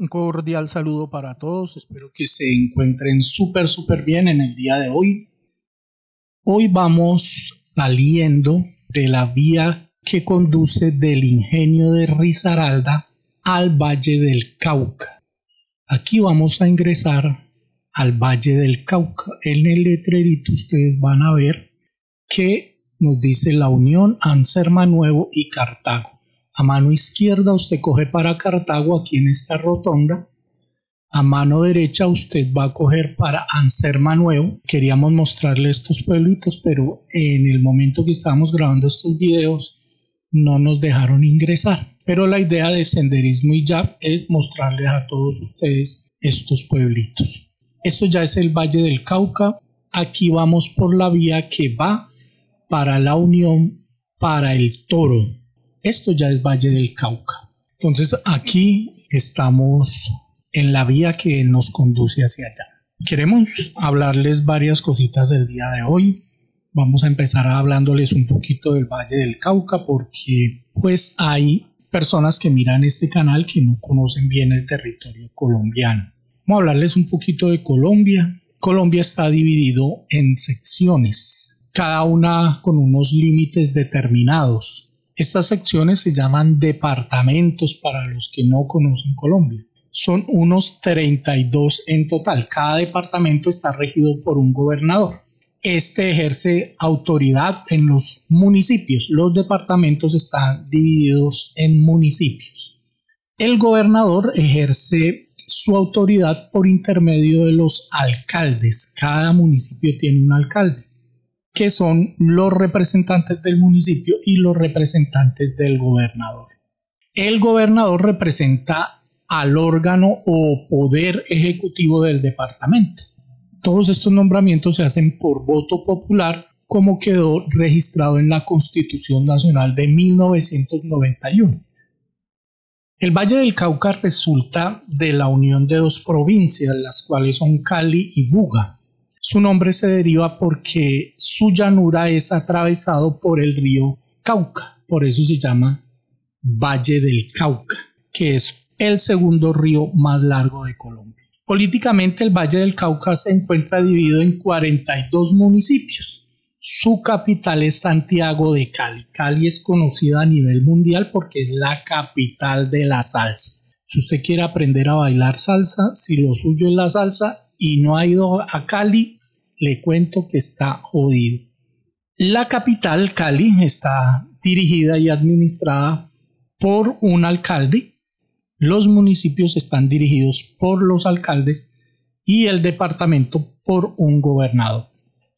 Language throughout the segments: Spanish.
Un cordial saludo para todos, espero que se encuentren súper bien en el día de hoy. Hoy vamos saliendo de la vía que conduce del ingenio de Risaralda al Valle del Cauca. Aquí vamos a ingresar al Valle del Cauca. En el letrerito ustedes van a ver que nos dice La Unión, Anserma Nuevo y Cartago. A mano izquierda usted coge para Cartago aquí en esta rotonda. A mano derecha usted va a coger para Anserma Nuevo. Queríamos mostrarle estos pueblitos, pero en el momento que estábamos grabando estos videos no nos dejaron ingresar. Pero la idea de Senderismo y Yap es mostrarles a todos ustedes estos pueblitos. Esto ya es el Valle del Cauca. Aquí vamos por la vía que va para La Unión, para el Toro. Esto ya es Valle del Cauca. Entonces aquí estamos en la vía que nos conduce hacia allá. Queremos hablarles varias cositas el día de hoy. Vamos a empezar hablándoles un poquito del Valle del Cauca porque pues hay personas que miran este canal que no conocen bien el territorio colombiano. Vamos a hablarles un poquito de Colombia. Colombia está dividido en secciones, cada una con unos límites determinados. Estas secciones se llaman departamentos para los que no conocen Colombia. Son unos 32 en total. Cada departamento está regido por un gobernador. Este ejerce autoridad en los municipios. Los departamentos están divididos en municipios. El gobernador ejerce su autoridad por intermedio de los alcaldes. Cada municipio tiene un alcalde, que son los representantes del municipio y los representantes del gobernador. El gobernador representa al órgano o poder ejecutivo del departamento. Todos estos nombramientos se hacen por voto popular, como quedó registrado en la Constitución Nacional de 1991. El Valle del Cauca resulta de la unión de dos provincias, las cuales son Cali y Buga. Su nombre se deriva porque su llanura es atravesado por el río Cauca, por eso se llama Valle del Cauca, que es el segundo río más largo de Colombia. Políticamente el Valle del Cauca se encuentra dividido en 42 municipios. Su capital es Santiago de Cali. Cali es conocida a nivel mundial porque es la capital de la salsa. Si usted quiere aprender a bailar salsa, si lo suyo es la salsa y no ha ido a Cali, le cuento que está jodido. La capital, Cali, está dirigida y administrada por un alcalde. Los municipios están dirigidos por los alcaldes y el departamento por un gobernador.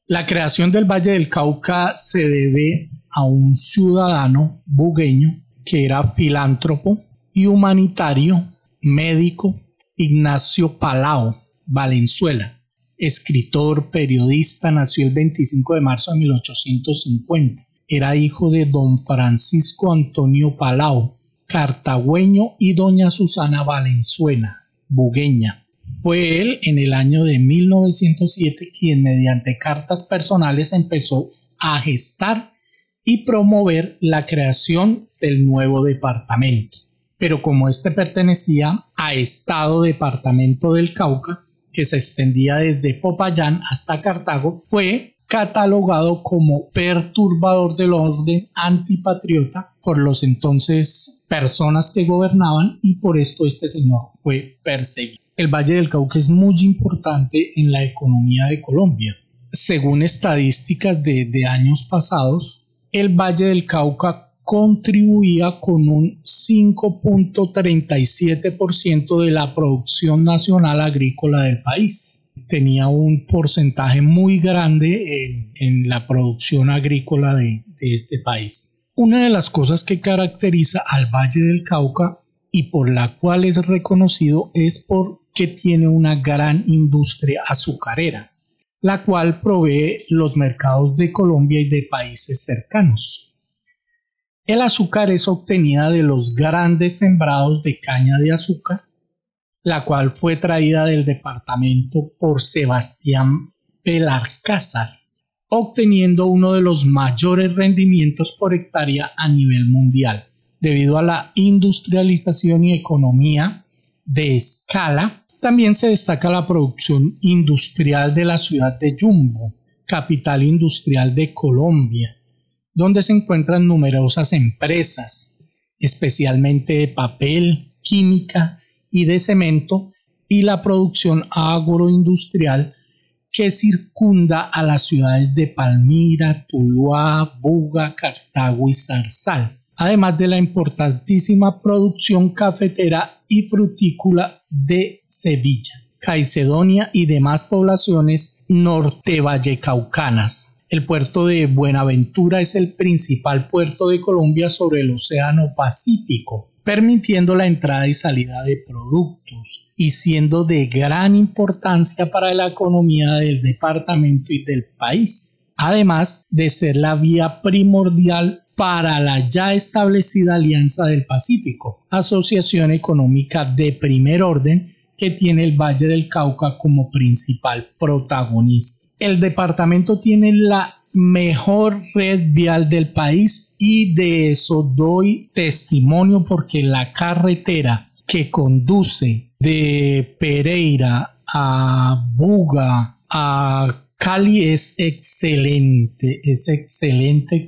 La creación del Valle del Cauca se debe a un ciudadano bugueño que era filántropo y humanitario, médico, Ignacio Palau Valenzuela. Escritor, periodista, nació el 25 de marzo de 1850. Era hijo de don Francisco Antonio Palau, cartagüeño, y doña Susana Valenzuela, bugueña. Fue él en el año de 1907 quien mediante cartas personales empezó a gestar y promover la creación del nuevo departamento. Pero como este pertenecía a Estado Departamento del Cauca, que se extendía desde Popayán hasta Cartago, fue catalogado como perturbador del orden, antipatriota por los entonces personas que gobernaban, y por esto este señor fue perseguido. El Valle del Cauca es muy importante en la economía de Colombia. Según estadísticas de años pasados, el Valle del Cauca contribuía con un 5.37% de la producción nacional agrícola del país. Tenía un porcentaje muy grande en la producción agrícola de este país. Una de las cosas que caracteriza al Valle del Cauca y por la cual es reconocido es porque tiene una gran industria azucarera, la cual provee los mercados de Colombia y de países cercanos. El azúcar es obtenida de los grandes sembrados de caña de azúcar, la cual fue traída del departamento por Sebastián Belalcázar, obteniendo uno de los mayores rendimientos por hectárea a nivel mundial. Debido a la industrialización y economía de escala. También se destaca la producción industrial de la ciudad de Jumbo, capital industrial de Colombia, donde se encuentran numerosas empresas, especialmente de papel, química y de cemento, y la producción agroindustrial que circunda a las ciudades de Palmira, Tuluá, Buga, Cartago y Zarzal, además de la importantísima producción cafetera y frutícola de Sevilla, Caicedonia y demás poblaciones norte-vallecaucanas. El puerto de Buenaventura es el principal puerto de Colombia sobre el Océano Pacífico, permitiendo la entrada y salida de productos y siendo de gran importancia para la economía del departamento y del país, además de ser la vía primordial para la ya establecida Alianza del Pacífico, asociación económica de primer orden que tiene el Valle del Cauca como principal protagonista. El departamento tiene la mejor red vial del país y de eso doy testimonio porque la carretera que conduce de Pereira a Buga a Cali es excelente, excelente.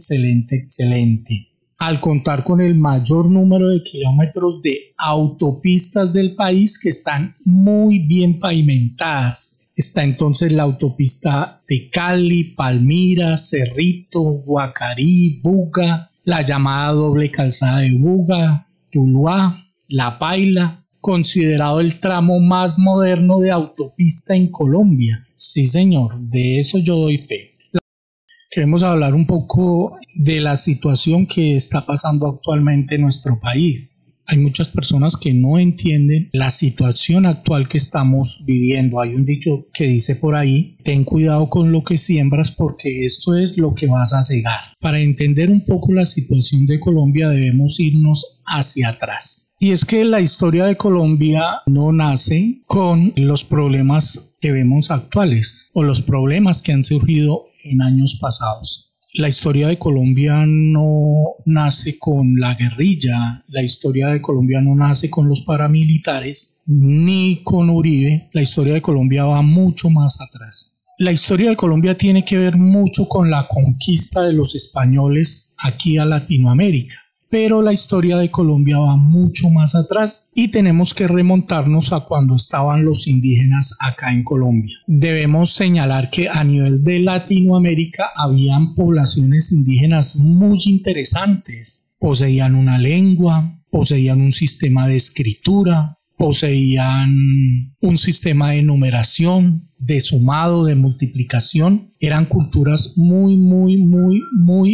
Al contar con el mayor número de kilómetros de autopistas del país que están muy bien pavimentadas. Está entonces la autopista de Cali, Palmira, Cerrito, Guacarí, Buga, la llamada doble calzada de Buga, Tuluá, La Paila, considerado el tramo más moderno de autopista en Colombia. Sí, señor, de eso yo doy fe. Queremos hablar un poco de la situación que está pasando actualmente en nuestro país. Hay muchas personas que no entienden la situación actual que estamos viviendo. Hay un dicho que dice por ahí, ten cuidado con lo que siembras porque esto es lo que vas a cegar. Para entender un poco la situación de Colombia debemos irnos hacia atrás. Y es que la historia de Colombia no nace con los problemas que vemos actuales o los problemas que han surgido en años pasados. La historia de Colombia no nace con la guerrilla, la historia de Colombia no nace con los paramilitares, ni con Uribe. La historia de Colombia va mucho más atrás. La historia de Colombia tiene que ver mucho con la conquista de los españoles aquí a Latinoamérica. Pero la historia de Colombia va mucho más atrás y tenemos que remontarnos a cuando estaban los indígenas acá en Colombia. Debemos señalar que a nivel de Latinoamérica habían poblaciones indígenas muy interesantes. Poseían una lengua, poseían un sistema de escritura, poseían un sistema de numeración, de sumado, de multiplicación. Eran culturas muy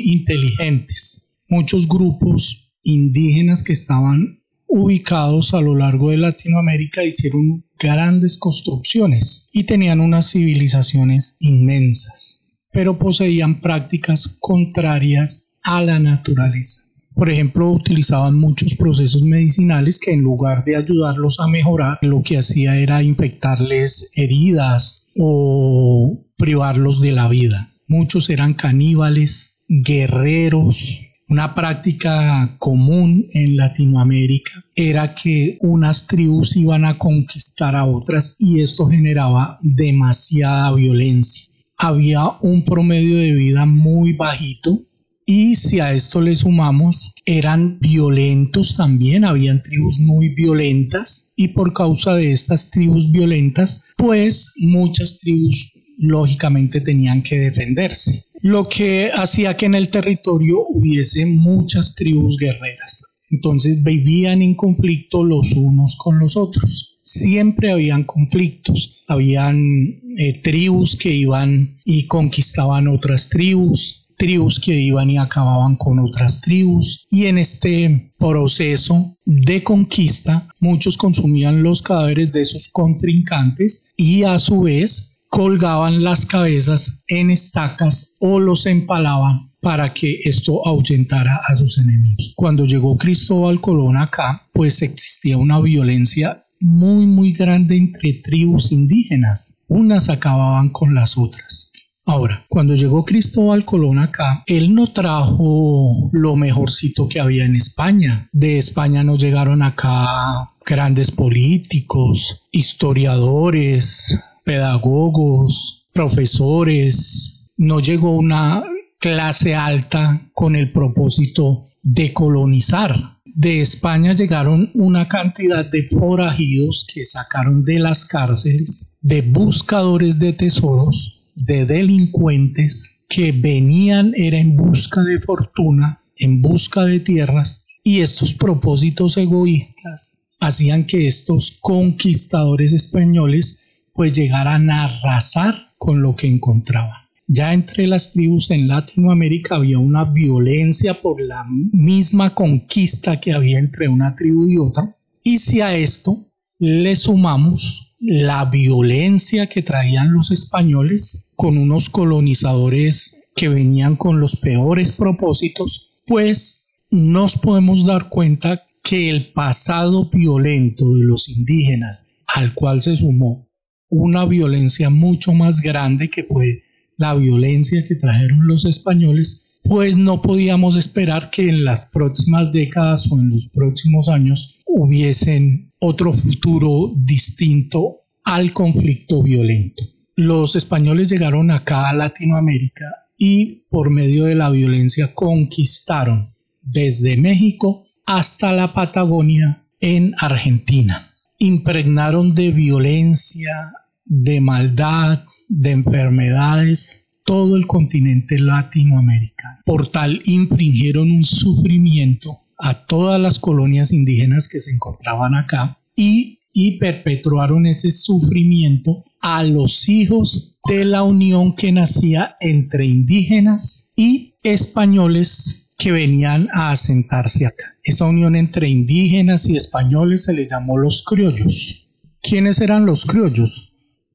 inteligentes. Muchos grupos indígenas que estaban ubicados a lo largo de Latinoamérica hicieron grandes construcciones y tenían unas civilizaciones inmensas, pero poseían prácticas contrarias a la naturaleza. Por ejemplo, utilizaban muchos procesos medicinales que en lugar de ayudarlos a mejorar, lo que hacía era infectarles heridas o privarlos de la vida. Muchos eran caníbales, guerreros. Una práctica común en Latinoamérica era que unas tribus iban a conquistar a otras y esto generaba demasiada violencia. Había un promedio de vida muy bajito y si a esto le sumamos, eran violentos también, habían tribus muy violentas y por causa de estas tribus violentas, pues muchas tribus lógicamente tenían que defenderse. Lo que hacía que en el territorio hubiese muchas tribus guerreras. Entonces vivían en conflicto los unos con los otros. Siempre habían conflictos. Habían tribus que iban y conquistaban otras tribus, tribus que iban y acababan con otras tribus. Y en este proceso de conquista, muchos consumían los cadáveres de sus contrincantes y a su vez colgaban las cabezas en estacas o los empalaban para que esto ahuyentara a sus enemigos. Cuando llegó Cristóbal Colón acá, pues existía una violencia muy grande entre tribus indígenas. Unas acababan con las otras. Ahora, cuando llegó Cristóbal Colón acá, él no trajo lo mejorcito que había en España. De España no llegaron acá grandes políticos, historiadores, pedagogos, profesores. No llegó una clase alta con el propósito de colonizar. De España llegaron una cantidad de forajidos que sacaron de las cárceles, de buscadores de tesoros, de delincuentes que venían era en busca de fortuna, en busca de tierras, y estos propósitos egoístas hacían que estos conquistadores españoles pues llegaran a arrasar con lo que encontraban. Ya entre las tribus en Latinoamérica había una violencia por la misma conquista que había entre una tribu y otra. Y si a esto le sumamos la violencia que traían los españoles con unos colonizadores que venían con los peores propósitos, pues nos podemos dar cuenta que el pasado violento de los indígenas, al cual se sumó una violencia mucho más grande que fue la violencia que trajeron los españoles, pues no podíamos esperar que en las próximas décadas o en los próximos años hubiesen otro futuro distinto al conflicto violento. Los españoles llegaron acá a Latinoamérica y por medio de la violencia conquistaron desde México hasta la Patagonia en Argentina. Impregnaron de violencia, de maldad, de enfermedades todo el continente latinoamericano. Por tal, infringieron un sufrimiento a todas las colonias indígenas que se encontraban acá y perpetuaron ese sufrimiento a los hijos de la unión que nacía entre indígenas y españoles que venían a asentarse acá. Esa unión entre indígenas y españoles se les llamó los criollos. ¿Quiénes eran los criollos?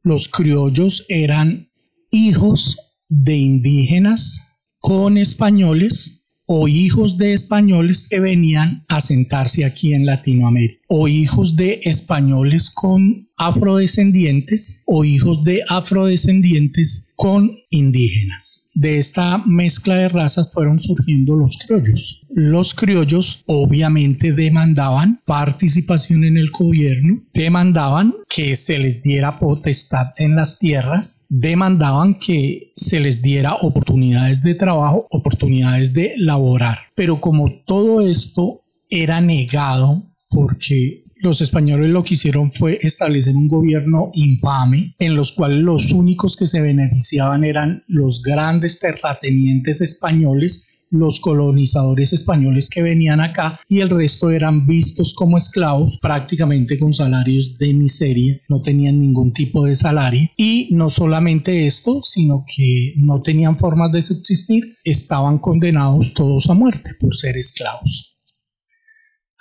Los criollos eran hijos de indígenas con españoles o hijos de españoles que venían a asentarse aquí en Latinoamérica, o hijos de españoles con afrodescendientes o hijos de afrodescendientes con indígenas. De esta mezcla de razas fueron surgiendo los criollos. Los criollos obviamente demandaban participación en el gobierno, demandaban que se les diera potestad en las tierras, demandaban que se les diera oportunidades de trabajo, oportunidades de laborar. Pero como todo esto era negado porque los españoles lo que hicieron fue establecer un gobierno infame en los cuales los únicos que se beneficiaban eran los grandes terratenientes españoles, los colonizadores españoles que venían acá, y el resto eran vistos como esclavos, prácticamente con salarios de miseria, no tenían ningún tipo de salario. Y no solamente esto, sino que no tenían formas de subsistir, estaban condenados todos a muerte por ser esclavos.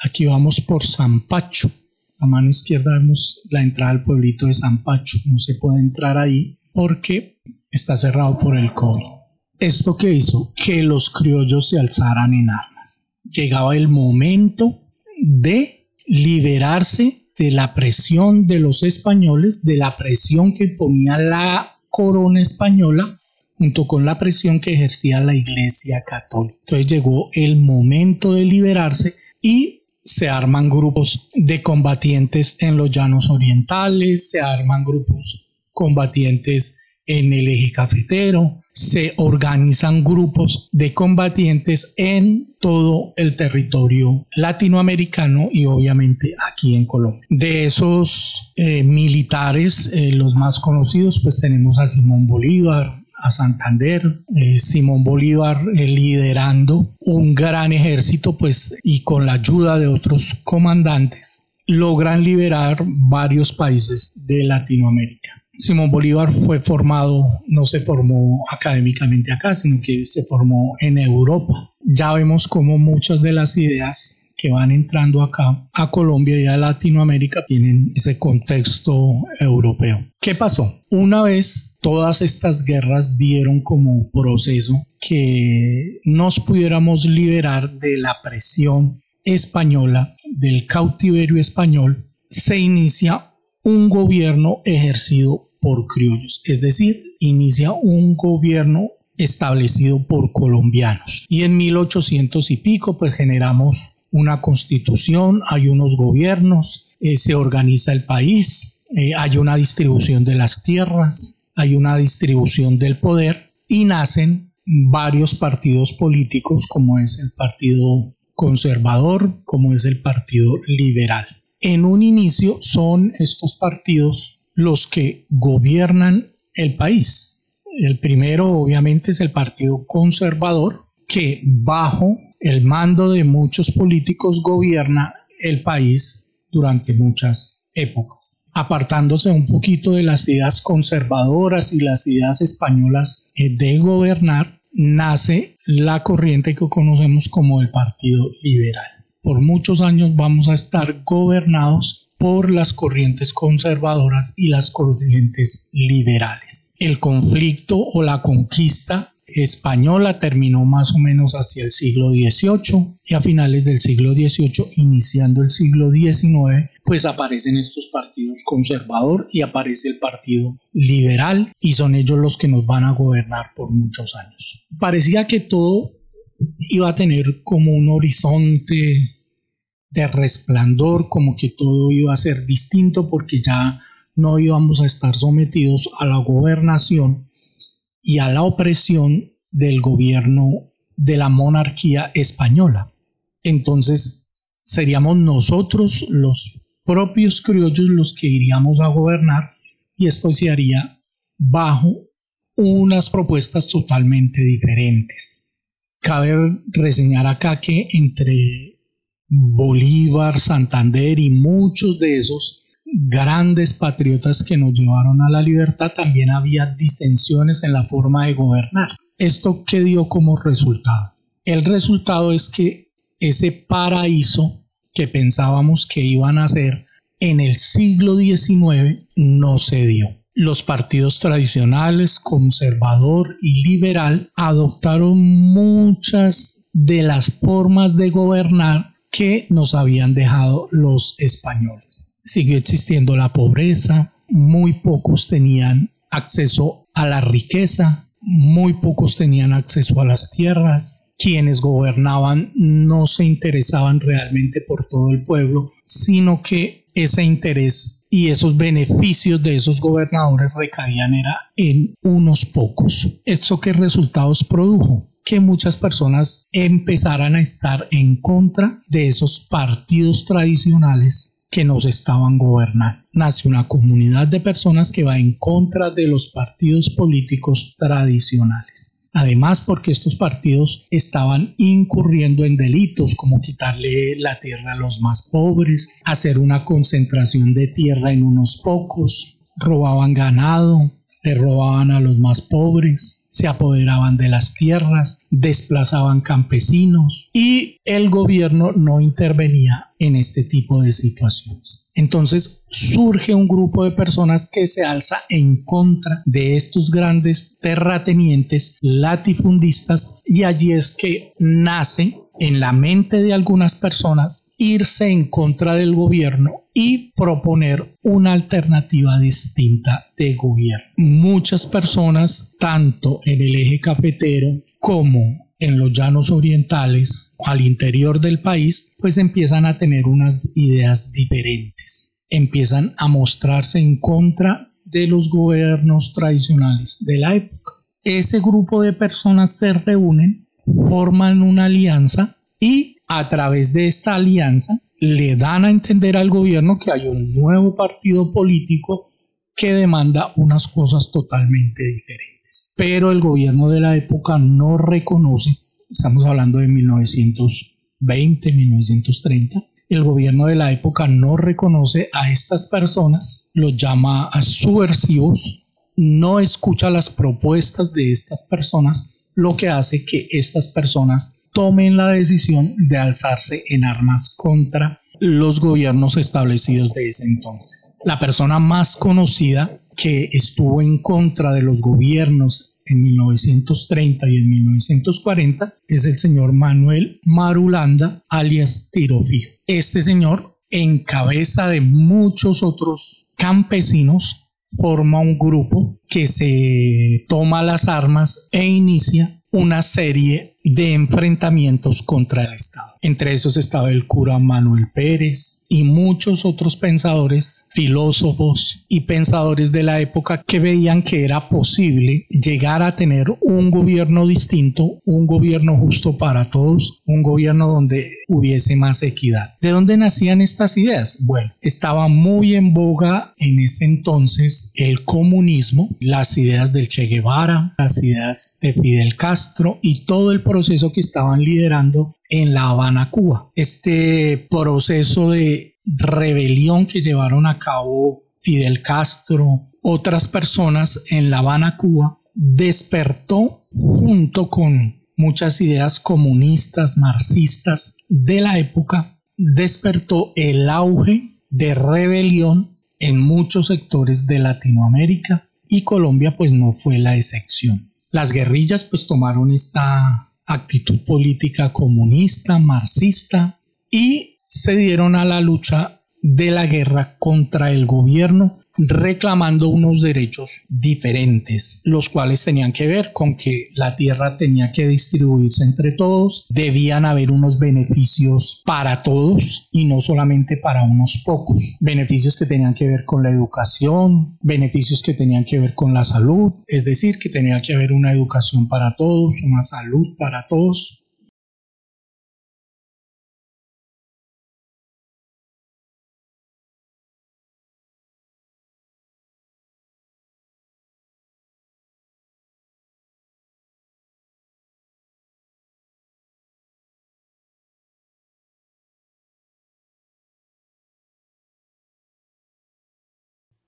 Aquí vamos por San Pacho. A mano izquierda vemos la entrada al pueblito de San Pacho. No se puede entrar ahí porque está cerrado por el COVID. ¿Esto qué hizo? Que los criollos se alzaran en armas. Llegaba el momento de liberarse de la presión de los españoles, de la presión que ponía la corona española, junto con la presión que ejercía la Iglesia Católica. Entonces llegó el momento de liberarse y se arman grupos de combatientes en los llanos orientales, se arman grupos combatientes en el eje cafetero, se organizan grupos de combatientes en todo el territorio latinoamericano y obviamente aquí en Colombia. De esos militares, los más conocidos, pues tenemos a Simón Bolívar, a Santander, Simón Bolívar liderando un gran ejército, pues, y con la ayuda de otros comandantes logran liberar varios países de Latinoamérica. Simón Bolívar fue formado, no se formó académicamente acá, sino que se formó en Europa. Ya vemos cómo muchas de las ideas que van entrando acá a Colombia y a Latinoamérica tienen ese contexto europeo. ¿Qué pasó? Una vez todas estas guerras dieron como proceso que nos pudiéramos liberar de la presión española, del cautiverio español, se inicia un gobierno ejercido por criollos, es decir, inicia un gobierno establecido por colombianos. Y en 1800 y pico pues generamos una constitución, hay unos gobiernos, se organiza el país, hay una distribución de las tierras, hay una distribución del poder y nacen varios partidos políticos como es el Partido Conservador, como es el Partido Liberal. En un inicio son estos partidos los que gobiernan el país. El primero obviamente es el Partido Conservador, que bajo el mando de muchos políticos gobierna el país durante muchas épocas, apartándose un poquito de las ideas conservadoras y las ideas españolas de gobernar. Nace la corriente que conocemos como el Partido Liberal. Por muchos años vamos a estar gobernados por las corrientes conservadoras y las corrientes liberales. El conflicto o la conquista española terminó más o menos hacia el siglo XVIII y a finales del siglo XVIII, iniciando el siglo XIX, pues aparecen estos partidos conservador y aparece el Partido Liberal y son ellos los que nos van a gobernar por muchos años. Parecía que todo iba a tener como un horizonte de resplandor, como que todo iba a ser distinto porque ya no íbamos a estar sometidos a la gobernación y a la opresión del gobierno de la monarquía española. Entonces seríamos nosotros los propios criollos los que iríamos a gobernar y esto se haría bajo unas propuestas totalmente diferentes. Cabe reseñar acá que entre Bolívar, Santander y muchos de esos grandes patriotas que nos llevaron a la libertad también había disensiones en la forma de gobernar. ¿Esto qué dio como resultado? El resultado es que ese paraíso que pensábamos que iban a ser en el siglo XIX no se dio. Los partidos tradicionales, conservador y liberal, adoptaron muchas de las formas de gobernar que nos habían dejado los españoles. Siguió existiendo la pobreza, muy pocos tenían acceso a la riqueza, muy pocos tenían acceso a las tierras, quienes gobernaban no se interesaban realmente por todo el pueblo, sino que ese interés y esos beneficios de esos gobernadores recaían era en unos pocos. ¿Esto qué resultados produjo? Que muchas personas empezaran a estar en contra de esos partidos tradicionales que nos estaban gobernando. Nace una comunidad de personas que va en contra de los partidos políticos tradicionales. Además, porque estos partidos estaban incurriendo en delitos como quitarle la tierra a los más pobres, hacer una concentración de tierra en unos pocos, robaban ganado, le robaban a los más pobres, se apoderaban de las tierras, desplazaban campesinos y el gobierno no intervenía en este tipo de situaciones. Entonces surge un grupo de personas que se alza en contra de estos grandes terratenientes latifundistas y allí es que nace en la mente de algunas personas irse en contra del gobierno y proponer una alternativa distinta de gobierno. Muchas personas, tanto en el eje cafetero como en los llanos orientales, al interior del país, pues empiezan a tener unas ideas diferentes. Empiezan a mostrarse en contra de los gobiernos tradicionales de la época. Ese grupo de personas se reúnen, forman una alianza y a través de esta alianza le dan a entender al gobierno que hay un nuevo partido político que demanda unas cosas totalmente diferentes. Pero el gobierno de la época no reconoce, estamos hablando de 1920, 1930, el gobierno de la época no reconoce a estas personas, los llama a subversivos, no escucha las propuestas de estas personas, lo que hace que estas personas tomen la decisión de alzarse en armas contra los gobiernos establecidos de ese entonces. La persona más conocida que estuvo en contra de los gobiernos en 1930 y en 1940 es el señor Manuel Marulanda, alias Tiro Fijo. Este señor, en cabeza de muchos otros campesinos, forma un grupo que se toma las armas e inicia una serie de enfrentamientos contra el Estado. Entre esos estaba el cura Manuel Pérez y muchos otros pensadores, filósofos y pensadores de la época que veían que era posible llegar a tener un gobierno distinto, un gobierno justo para todos, un gobierno donde hubiese más equidad. ¿De dónde nacían estas ideas? Bueno, estaba muy en boga en ese entonces el comunismo, las ideas del Che Guevara, las ideas de Fidel Castro y todo el proceso que estaban liderando en La Habana, Cuba. Este proceso de rebelión que llevaron a cabo Fidel Castro, otras personas en La Habana, Cuba, despertó junto con muchas ideas comunistas, marxistas de la época, despertó el auge de rebelión en muchos sectores de Latinoamérica y Colombia pues no fue la excepción. Las guerrillas pues tomaron esta actitud política comunista, marxista y se dieron a la lucha de la guerra contra el gobierno, reclamando unos derechos diferentes, los cuales tenían que ver con que la tierra tenía que distribuirse entre todos, debían haber unos beneficios para todos y no solamente para unos pocos, beneficios que tenían que ver con la educación, beneficios que tenían que ver con la salud, es decir, que tenía que haber una educación para todos, una salud para todos.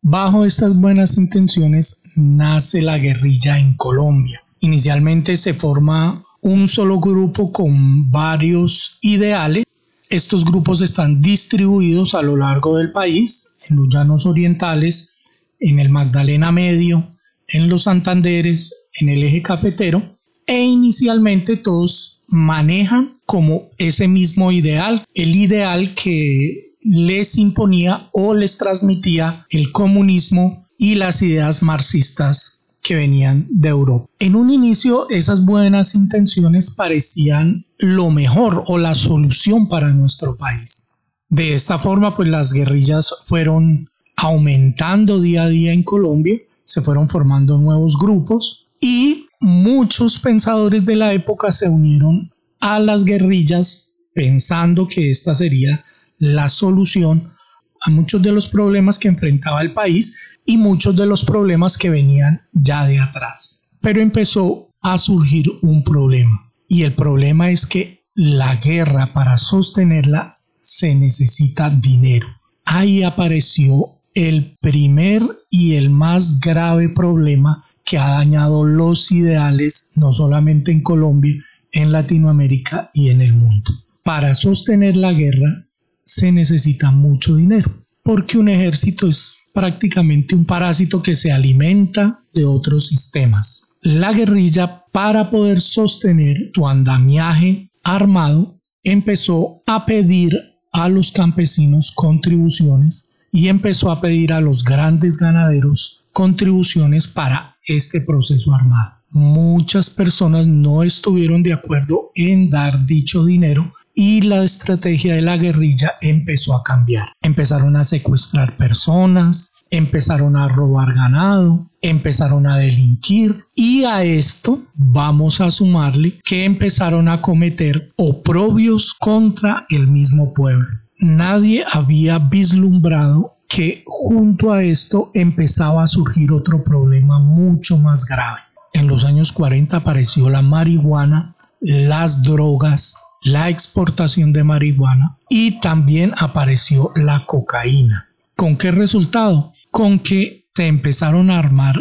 Bajo estas buenas intenciones nace la guerrilla en Colombia. Inicialmente se forma un solo grupo con varios ideales. Estos grupos están distribuidos a lo largo del país, en los llanos orientales, en el Magdalena Medio, en los Santanderes, en el eje cafetero, e inicialmente todos manejan como ese mismo ideal, el ideal que les imponía o les transmitía el comunismo y las ideas marxistas que venían de Europa. En un inicio esas buenas intenciones parecían lo mejor o la solución para nuestro país. De esta forma pues las guerrillas fueron aumentando día a día en Colombia, se fueron formando nuevos grupos y muchos pensadores de la época se unieron a las guerrillas pensando que esta sería la solución a muchos de los problemas que enfrentaba el país y muchos de los problemas que venían ya de atrás. Pero empezó a surgir un problema y el problema es que la guerra, para sostenerla se necesita dinero. Ahí apareció el primer y el más grave problema que ha dañado los ideales no solamente en Colombia, en Latinoamérica y en el mundo. Para sostener la guerra se necesita mucho dinero, porque un ejército es prácticamente un parásito que se alimenta de otros sistemas. La guerrilla, para poder sostener su andamiaje armado, empezó a pedir a los campesinos contribuciones y empezó a pedir a los grandes ganaderos contribuciones para este proceso armado. Muchas personas no estuvieron de acuerdo en dar dicho dinero y la estrategia de la guerrilla empezó a cambiar. Empezaron a secuestrar personas, empezaron a robar ganado, empezaron a delinquir y a esto vamos a sumarle que empezaron a cometer oprobios contra el mismo pueblo. Nadie había vislumbrado que junto a esto empezaba a surgir otro problema mucho más grave. En los años 40 apareció la marihuana, las drogas, la exportación de marihuana y también apareció la cocaína. ¿Con qué resultado? Con que se empezaron a armar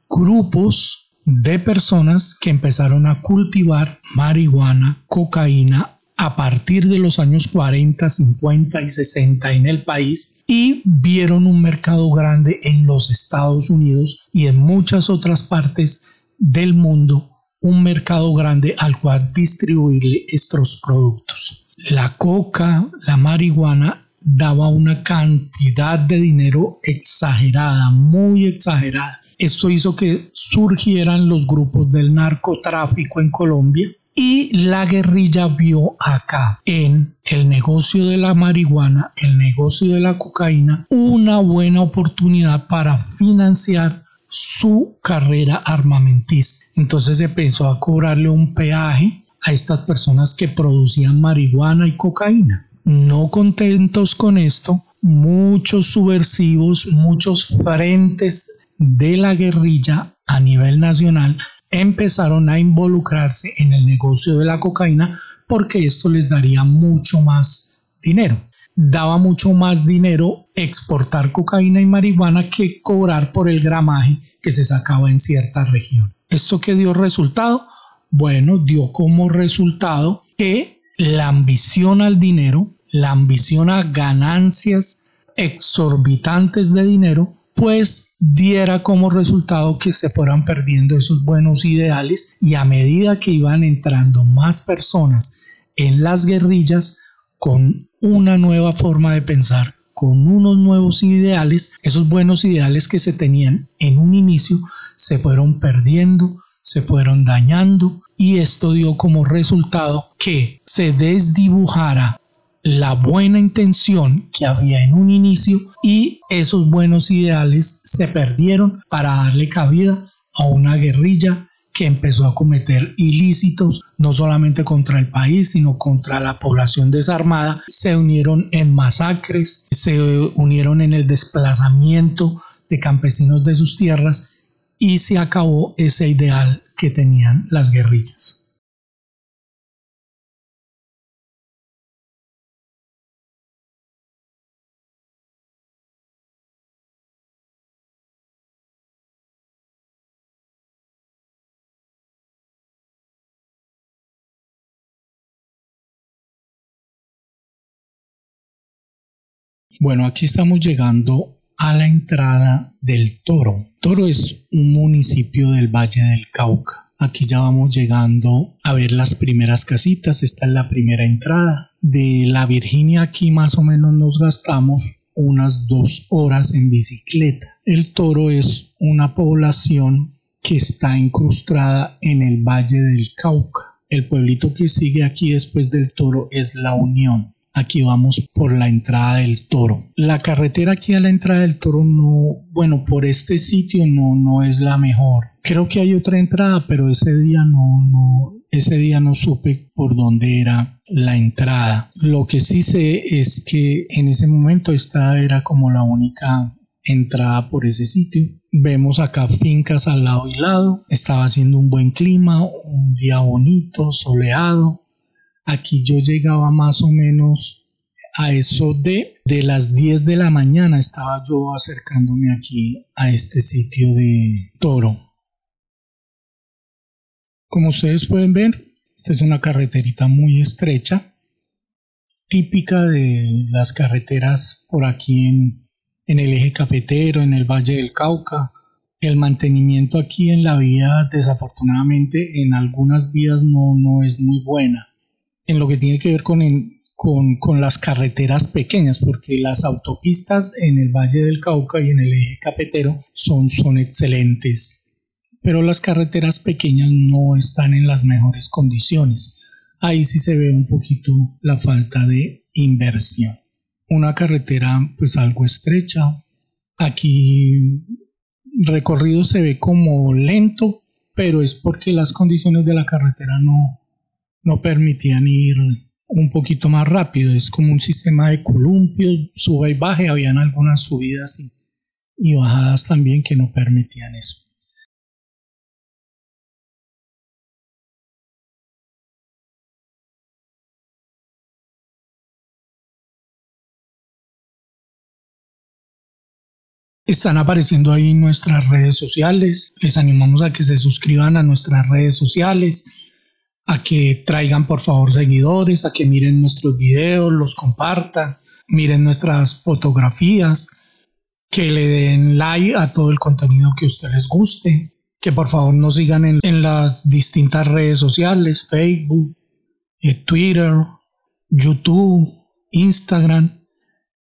grupos de personas que empezaron a cultivar marihuana, cocaína a partir de los años 40, 50 y 60 en el país y vieron un mercado grande en los Estados Unidos y en muchas otras partes del mundo, un mercado grande al cual distribuirle estos productos. La coca, la marihuana daba una cantidad de dinero exagerada, muy exagerada. Esto hizo que surgieran los grupos del narcotráfico en Colombia Y la guerrilla vio acá en el negocio de la marihuana, el negocio de la cocaína, una buena oportunidad para financiar su carrera armamentista. Entonces empezó a cobrarle un peaje a estas personas que producían marihuana y cocaína. No contentos con esto, muchos subversivos, muchos frentes de la guerrilla a nivel nacional empezaron a involucrarse en el negocio de la cocaína porque esto les daría mucho más dinero. Daba mucho más dinero exportar cocaína y marihuana que cobrar por el gramaje que se sacaba en cierta región. ¿Esto qué dio resultado? Bueno, dio como resultado que la ambición al dinero, la ambición a ganancias exorbitantes de dinero, pues diera como resultado que se fueran perdiendo esos buenos ideales, y a medida que iban entrando más personas en las guerrillas con una nueva forma de pensar, con unos nuevos ideales, esos buenos ideales que se tenían en un inicio se fueron perdiendo, se fueron dañando, y esto dio como resultado que se desdibujara la buena intención que había en un inicio y esos buenos ideales se perdieron para darle cabida a una guerrilla que empezó a cometer ilícitos no solamente contra el país sino contra la población desarmada. Se unieron en masacres, se unieron en el desplazamiento de campesinos de sus tierras y se acabó ese ideal que tenían las guerrillas. Bueno, aquí estamos llegando a la entrada del Toro. Toro es un municipio del Valle del Cauca. Aquí ya vamos llegando a ver las primeras casitas. Esta es la primera entrada. De la Virginia aquí más o menos nos gastamos unas 2 horas en bicicleta. El Toro es una población que está incrustada en el Valle del Cauca. El pueblito que sigue aquí después del Toro es La Unión. Aquí vamos por la entrada del Toro. La carretera aquí a la entrada del Toro por este sitio no es la mejor. Creo que hay otra entrada, pero ese día no supe por dónde era la entrada. Lo que sí sé es que en ese momento esta era como la única entrada por ese sitio. Vemos acá fincas al lado y lado. Estaba haciendo un buen clima, un día bonito, soleado. Aquí yo llegaba más o menos a eso de las 10 de la mañana. Estaba yo acercándome aquí a este sitio de Toro. Como ustedes pueden ver, esta es una carreterita muy estrecha, típica de las carreteras por aquí en el eje cafetero, en el Valle del Cauca. El mantenimiento aquí en la vía, desafortunadamente, en algunas vías no es muy buena. En lo que tiene que ver con las carreteras pequeñas, porque las autopistas en el Valle del Cauca y en el eje cafetero son excelentes, pero las carreteras pequeñas no están en las mejores condiciones. Ahí sí se ve un poquito la falta de inversión. Una carretera pues algo estrecha. Aquí recorrido se ve como lento, pero es porque las condiciones de la carretera no permitían ir un poquito más rápido. Es como un sistema de columpios, sube y baje. Habían algunas subidas y bajadas también que no permitían eso. Están apareciendo ahí nuestras redes sociales. Les animamos a que se suscriban a nuestras redes sociales, a que traigan por favor seguidores, a que miren nuestros videos, los compartan, miren nuestras fotografías, que le den like a todo el contenido que a ustedes les guste, que por favor nos sigan en las distintas redes sociales, Facebook, Twitter, YouTube, Instagram,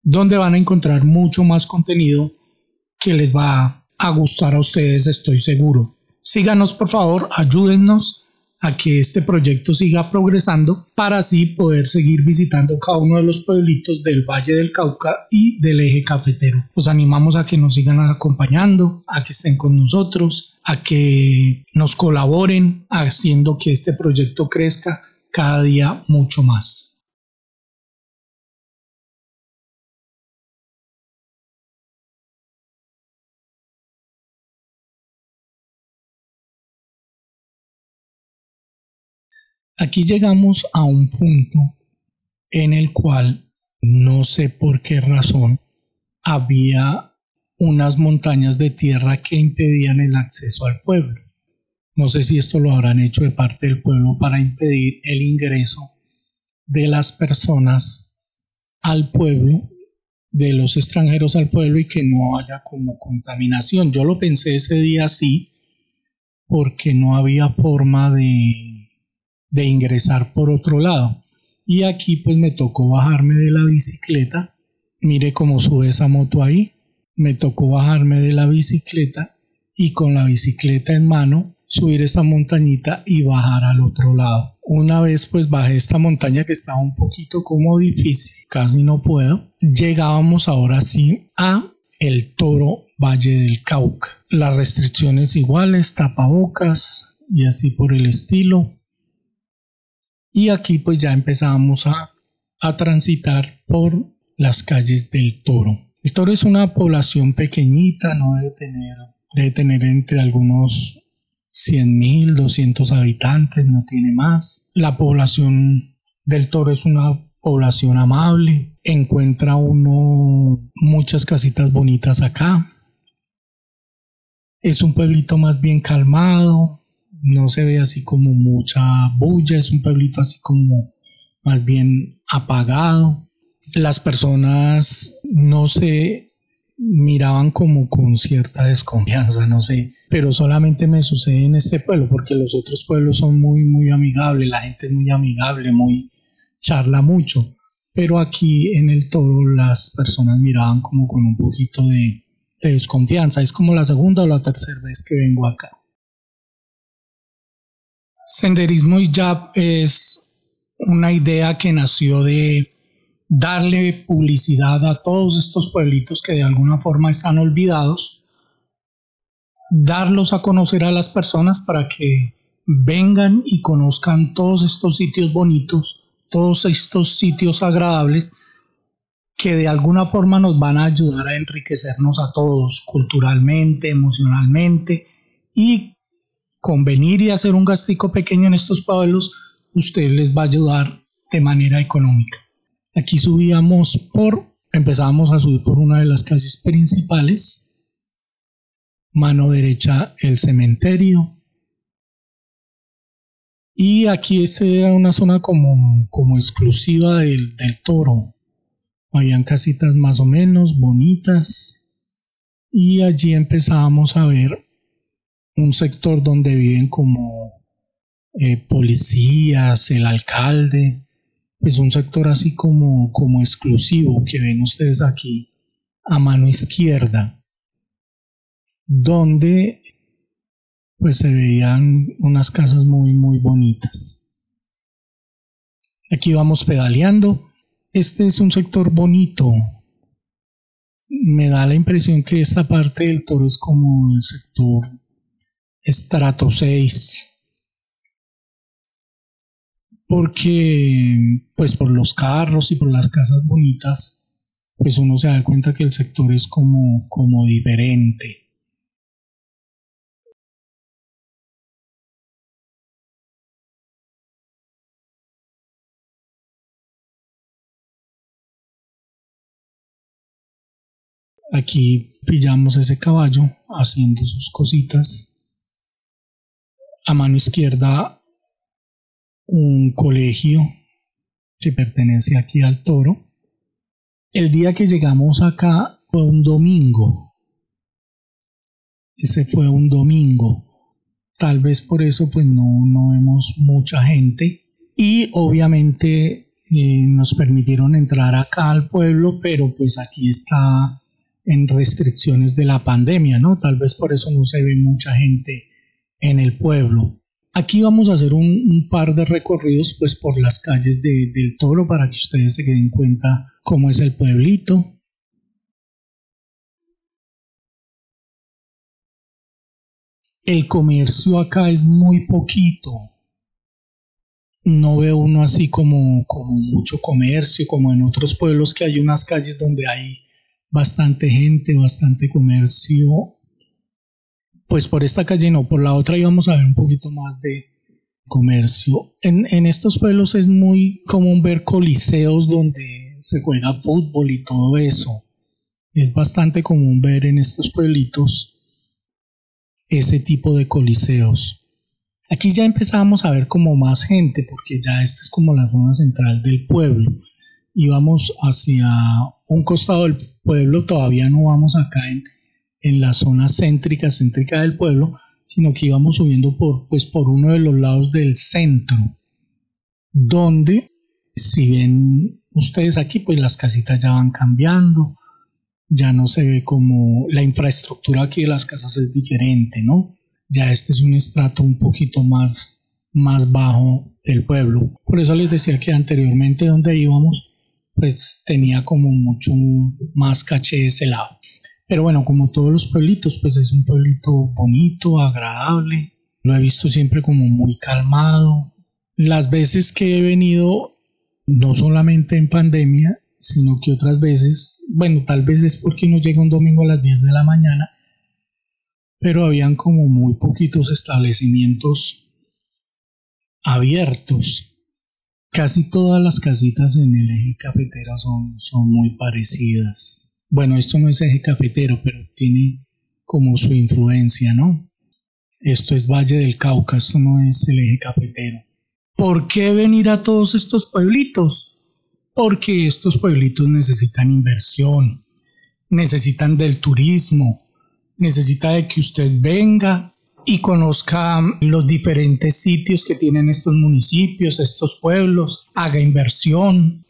donde van a encontrar mucho más contenido que les va a gustar a ustedes, estoy seguro. Síganos por favor, ayúdennos a que este proyecto siga progresando para así poder seguir visitando cada uno de los pueblitos del Valle del Cauca y del eje cafetero. Los animamos a que nos sigan acompañando, a que estén con nosotros, a que nos colaboren haciendo que este proyecto crezca cada día mucho más. Aquí llegamos a un punto en el cual no sé por qué razón había unas montañas de tierra que impedían el acceso al pueblo. No sé si esto lo habrán hecho de parte del pueblo para impedir el ingreso de las personas al pueblo, de los extranjeros al pueblo y que no haya como contaminación. Yo lo pensé ese día así porque no había forma de ingresar por otro lado. Y aquí pues me tocó bajarme de la bicicleta. Mire cómo sube esa moto ahí. Me tocó bajarme de la bicicleta y con la bicicleta en mano subir esa montañita y bajar al otro lado. Una vez pues bajé esta montaña que estaba un poquito como difícil, casi no puedo. Llegábamos ahora sí a el Toro Valle del Cauca. Las restricciones iguales, tapabocas y así por el estilo. Y aquí pues ya empezamos a transitar por las calles del Toro. El Toro es una población pequeñita, no debe tener entre algunos 100.000, 200 habitantes, no tiene más. La población del Toro es una población amable, encuentra uno muchas casitas bonitas acá. Es un pueblito más bien calmado, no se ve así como mucha bulla, es un pueblito así como más bien apagado. Las personas no se miraban como con cierta desconfianza, no sé, pero solamente me sucede en este pueblo porque los otros pueblos son muy amigables, la gente es muy amigable, charla mucho, pero aquí en el Toro las personas miraban como con un poquito de desconfianza. Es como la segunda o la tercera vez que vengo acá. Senderismo y Yap es una idea que nació de darle publicidad a todos estos pueblitos que de alguna forma están olvidados, darlos a conocer a las personas para que vengan y conozcan todos estos sitios bonitos, todos estos sitios agradables que de alguna forma nos van a ayudar a enriquecernos a todos culturalmente, emocionalmente, y con venir y hacer un gastico pequeño en estos pueblos, usted les va a ayudar de manera económica. Aquí empezábamos a subir por una de las calles principales, mano derecha el cementerio, y aquí era una zona como exclusiva del Toro. Habían casitas más o menos bonitas y allí empezábamos a ver un sector donde viven como policías, el alcalde, pues un sector así como exclusivo que ven ustedes aquí a mano izquierda, donde pues se veían unas casas muy bonitas. Aquí vamos pedaleando. Este es un sector bonito. Me da la impresión que esta parte del Toro es como el sector estrato 6. Porque, pues por los carros y por las casas bonitas, pues uno se da cuenta que el sector es como diferente. Aquí pillamos ese caballo haciendo sus cositas. A mano izquierda un colegio que pertenece aquí al Toro. El día que llegamos acá fue un domingo. Ese fue un domingo. Tal vez por eso pues no vemos mucha gente. Y obviamente nos permitieron entrar acá al pueblo, pero pues aquí está en restricciones de la pandemia, ¿no? Tal vez por eso no se ve mucha gente en el pueblo. Aquí vamos a hacer un par de recorridos pues por las calles del Toro para que ustedes se den cuenta cómo es el pueblito. El comercio acá es muy poquito. No veo uno así como mucho comercio, como en otros pueblos que hay unas calles donde hay bastante gente, bastante comercio. Pues por esta calle no, por la otra íbamos a ver un poquito más de comercio. En estos pueblos es muy común ver coliseos donde se juega fútbol y todo eso. Es bastante común ver en estos pueblitos ese tipo de coliseos. Aquí ya empezábamos a ver como más gente porque ya esta es como la zona central del pueblo. Íbamos hacia un costado del pueblo, todavía no vamos acá en la zona céntrica del pueblo, sino que íbamos subiendo por uno de los lados del centro, donde si ven ustedes aquí, pues las casitas ya van cambiando, ya no se ve como la infraestructura aquí de las casas es diferente, ¿no? Ya este es un estrato un poquito más bajo del pueblo. Por eso les decía que anteriormente donde íbamos, pues tenía como mucho más caché ese lado. Pero bueno, como todos los pueblitos, pues es un pueblito bonito, agradable. Lo he visto siempre como muy calmado. Las veces que he venido, no solamente en pandemia, sino que otras veces, bueno, tal vez es porque uno llega un domingo a las 10 de la mañana, pero habían como muy poquitos establecimientos abiertos. Casi todas las casitas en el eje cafetero son muy parecidas. Bueno, esto no es eje cafetero, pero tiene como su influencia, ¿no? Esto es Valle del Cauca, esto no es el eje cafetero. ¿Por qué venir a todos estos pueblitos? Porque estos pueblitos necesitan inversión, necesitan del turismo, necesita de que usted venga y conozca los diferentes sitios que tienen estos municipios, estos pueblos, haga inversión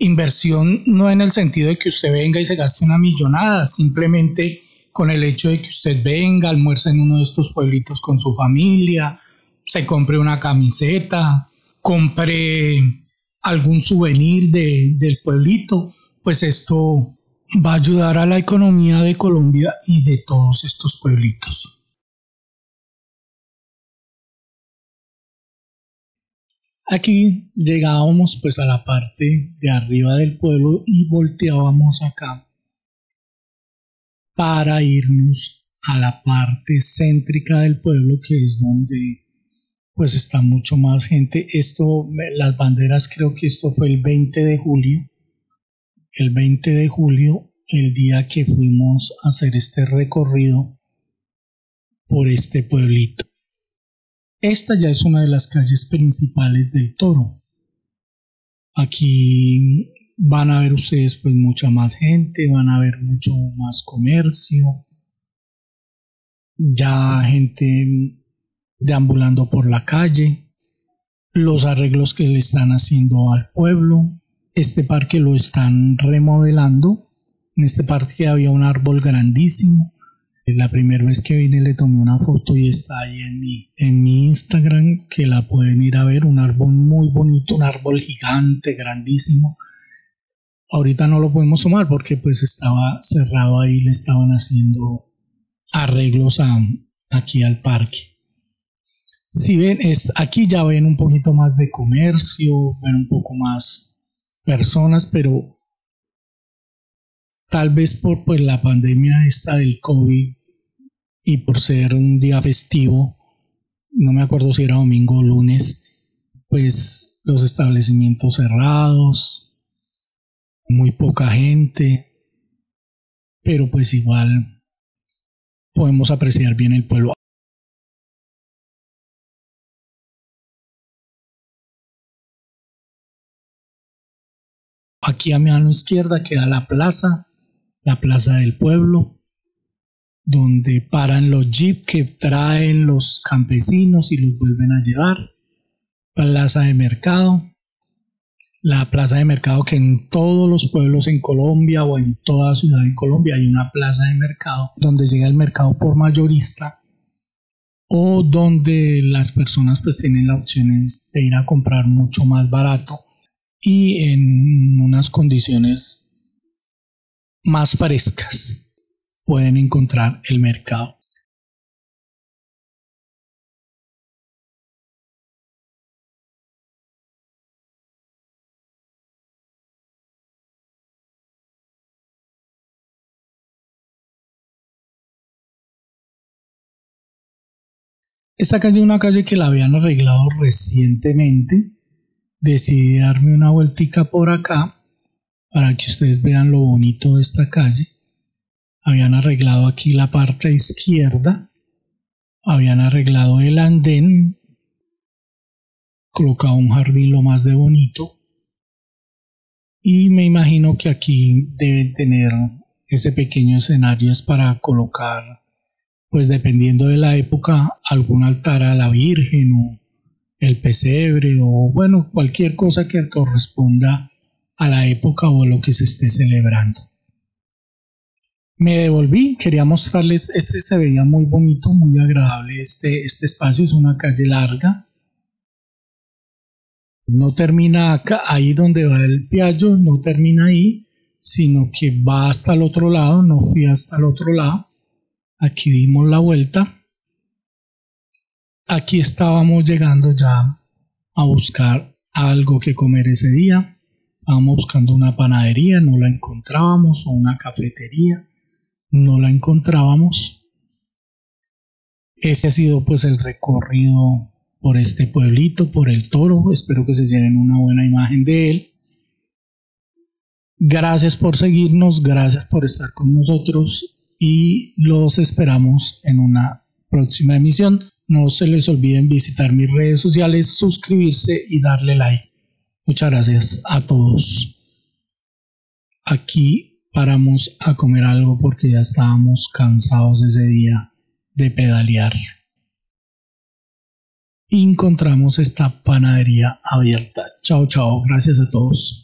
no en el sentido de que usted venga y se gaste una millonada, simplemente con el hecho de que usted venga, almuerce en uno de estos pueblitos con su familia, se compre una camiseta, compre algún souvenir del pueblito, pues esto va a ayudar a la economía de Colombia y de todos estos pueblitos. Aquí llegábamos pues a la parte de arriba del pueblo y volteábamos acá para irnos a la parte céntrica del pueblo, que es donde pues está mucho más gente. Las banderas, creo que esto fue el 20 de julio. El 20 de julio, el día que fuimos a hacer este recorrido por este pueblito. Esta ya es una de las calles principales del Toro. Aquí van a ver ustedes pues mucha más gente, van a ver mucho más comercio, ya gente deambulando por la calle, los arreglos que le están haciendo al pueblo. Este parque lo están remodelando. En este parque había un árbol grandísimo. La primera vez que vine le tomé una foto y está ahí en mi Instagram, que la pueden ir a ver. Un árbol muy bonito, un árbol gigante, grandísimo. Ahorita no lo podemos tomar porque pues estaba cerrado ahí, le estaban haciendo arreglos aquí al parque. Si ven, aquí ya ven un poquito más de comercio, ven un poco más personas, pero tal vez por pues, la pandemia esta del COVID y por ser un día festivo, no me acuerdo si era domingo o lunes, pues los establecimientos cerrados, muy poca gente, pero pues igual podemos apreciar bien el pueblo. Aquí a mi mano izquierda queda la plaza del pueblo, donde paran los jeeps que traen los campesinos y los vuelven a llevar. Plaza de mercado. La plaza de mercado, que en todos los pueblos en Colombia o en toda ciudad en Colombia hay una plaza de mercado donde llega el mercado por mayorista o donde las personas pues tienen la opción de ir a comprar mucho más barato y en unas condiciones más frescas pueden encontrar el mercado. Esta calle es una calle que la habían arreglado recientemente. Decidí darme una vueltica por acá para que ustedes vean lo bonito de esta calle. Habían arreglado aquí la parte izquierda, habían arreglado el andén, colocado un jardín lo más de bonito y me imagino que aquí deben tener ese pequeño escenario es para colocar, pues dependiendo de la época, algún altar a la Virgen o el pesebre o bueno, cualquier cosa que corresponda a la época o a lo que se esté celebrando. Me devolví, quería mostrarles, se veía muy bonito, muy agradable este espacio, es una calle larga. No termina acá, ahí donde va el Piaggio, no termina ahí, sino que va hasta el otro lado, no fui hasta el otro lado. Aquí dimos la vuelta. Aquí estábamos llegando ya a buscar algo que comer ese día. Estábamos buscando una panadería, no la encontrábamos, o una cafetería, no la encontrábamos. Ese ha sido pues el recorrido por este pueblito, por el Toro. Espero que se lleven una buena imagen de él. Gracias por seguirnos, gracias por estar con nosotros y los esperamos en una próxima emisión. No se les olviden visitar mis redes sociales, suscribirse y darle like. Muchas gracias a todos. Aquí paramos a comer algo porque ya estábamos cansados ese día de pedalear. Encontramos esta panadería abierta. Chao, chao. Gracias a todos.